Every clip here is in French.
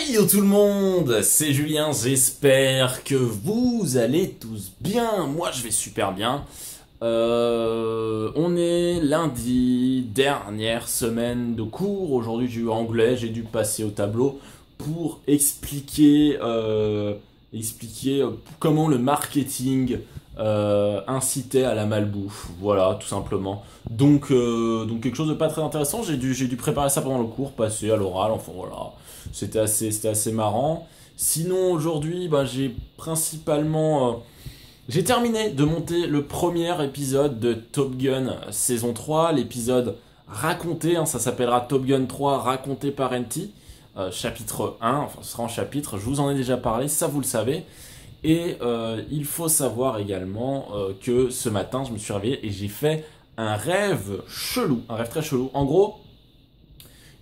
Hey yo tout le monde, c'est Julien, j'espère que vous allez tous bien. Moi je vais super bien. On est lundi, dernière semaine de cours. Aujourd'hui j'ai eu anglais, j'ai dû passer au tableau pour expliquer comment le marketing incitait à la malbouffe. Voilà, tout simplement. Donc quelque chose de pas très intéressant. J'ai dû préparer ça pendant le cours, passer à l'oral. Enfin voilà, c'était assez marrant. Sinon aujourd'hui, bah, j'ai terminé de monter le premier épisode de Top Gun saison 3, l'épisode raconté, hein, ça s'appellera Top Gun 3 raconté par NT, chapitre 1, enfin ce sera en chapitre, je vous en ai déjà parlé, ça vous le savez. Et il faut savoir également que ce matin je me suis réveillé et j'ai fait un rêve chelou, un rêve très chelou. En gros,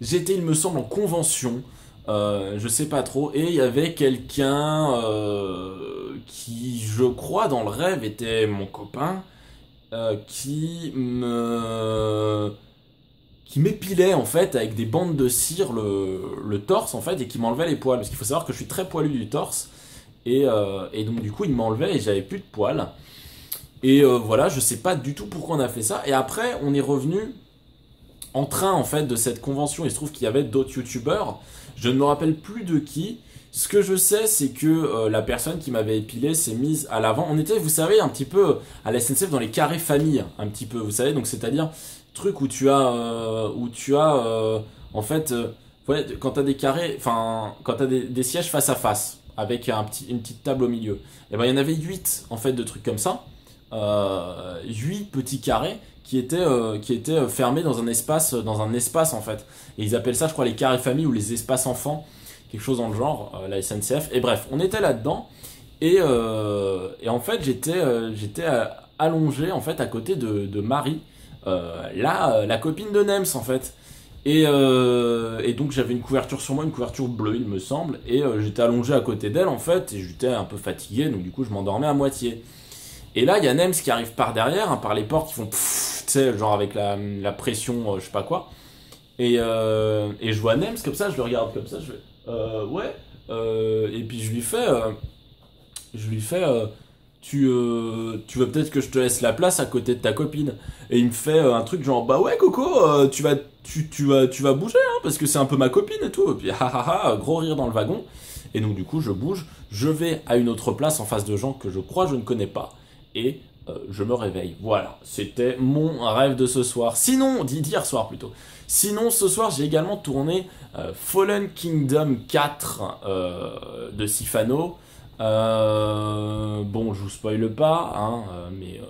j'étais il me semble en convention, je sais pas trop, et il y avait quelqu'un qui, je crois, dans le rêve était mon copain, qui m'épilait en fait avec des bandes de cire le torse en fait et qui m'enlevait les poils. Parce qu'il faut savoir que je suis très poilu du torse et donc du coup il m'enlevait et j'avais plus de poils. Et voilà, je sais pas du tout pourquoi on a fait ça. Et après on est revenu en train en fait de cette convention. Il se trouve qu'il y avait d'autres youtubeurs. Je ne me rappelle plus de qui. Ce que je sais, c'est que la personne qui m'avait épilé s'est mise à l'avant. On était, vous savez, un petit peu à la SNCF dans les carrés famille, un petit peu, vous savez. Donc c'est-à-dire truc où tu as en fait, ouais, quand t'as des carrés, enfin quand t'as des sièges face à face avec une petite table au milieu. Et ben il y en avait 8 en fait de trucs comme ça, 8 petits carrés qui étaient fermés dans un espace en fait. Et ils appellent ça, je crois, les carrés famille ou les espaces enfants, quelque chose dans le genre, la SNCF. Et bref, on était là-dedans et en fait j'étais allongé en fait à côté de Marie, la copine de Nems en fait. Et donc j'avais une couverture sur moi, une couverture bleue il me semble, et j'étais allongé à côté d'elle en fait, et j'étais un peu fatigué, donc du coup je m'endormais à moitié. Et là il y a Nems qui arrive par derrière, hein, par les portes qui font pfff, tu sais, genre avec la pression, je sais pas quoi. Et je vois Nems comme ça, je le regarde comme ça, je fais ouais. Et puis je lui fais tu veux peut-être que je te laisse la place à côté de ta copine. Et il me fait un truc genre bah ouais Coco, tu vas bouger hein, parce que c'est un peu ma copine et tout. Et puis gros rire dans le wagon. Et donc du coup je bouge, je vais à une autre place en face de gens que je crois je ne connais pas et je me réveille. Voilà, c'était mon rêve de ce soir. Sinon, d'hier soir plutôt. Sinon, ce soir, j'ai également tourné Fallen Kingdom 4 de Sifano. Bon, je vous spoile pas, hein, mais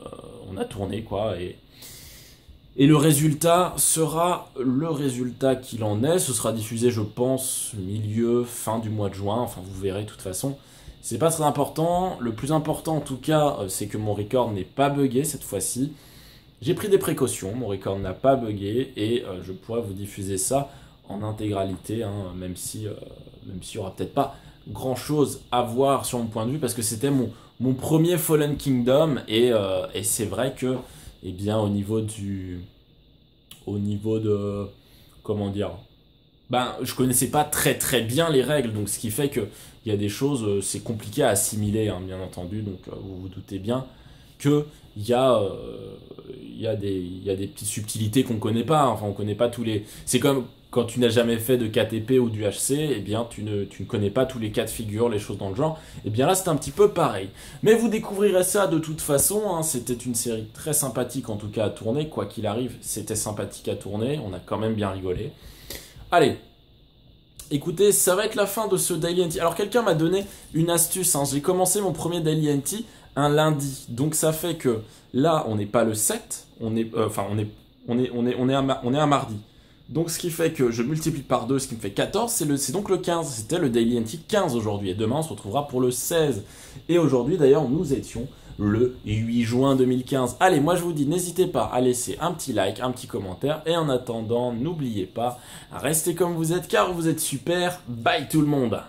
on a tourné quoi, et le résultat sera le résultat qu'il en est. Ce sera diffusé, je pense, fin du mois de juin. Enfin, vous verrez de toute façon. C'est pas très important. Le plus important en tout cas, c'est que mon record n'est pas buggé cette fois-ci. J'ai pris des précautions, mon record n'a pas buggé et je pourrais vous diffuser ça en intégralité, hein, même s'il y aura peut-être pas grand chose à voir sur mon point de vue parce que c'était mon premier Fallen Kingdom et c'est vrai que eh bien au niveau de comment dire, ben je connaissais pas très très bien les règles, donc ce qui fait que il y a des choses, c'est compliqué à assimiler, hein, bien entendu, donc vous vous doutez bien que il y a des petites subtilités qu'on connaît pas, hein. Enfin on connaît pas tous les, c'est comme quand tu n'as jamais fait de KTP ou du HC, eh bien tu ne connais pas tous les cas de figure, les choses dans le genre. Et bien là c'est un petit peu pareil. Mais vous découvrirez ça de toute façon, hein. C'était une série très sympathique en tout cas à tourner, quoi qu'il arrive, c'était sympathique à tourner, on a quand même bien rigolé. Allez, écoutez, ça va être la fin de ce Daily NT. Alors quelqu'un m'a donné une astuce, hein. J'ai commencé mon premier Daily NT un lundi, donc ça fait que là on n'est pas le 7, on est un mardi. Donc ce qui fait que je multiplie par 2, ce qui me fait 14, c'est donc le 15. C'était le Daily NT 15 aujourd'hui. Et demain on se retrouvera pour le 16. Et aujourd'hui d'ailleurs nous étions le 8 juin 2015. Allez, moi je vous dis, n'hésitez pas à laisser un petit like, un petit commentaire. Et en attendant, n'oubliez pas, restez comme vous êtes car vous êtes super. Bye tout le monde.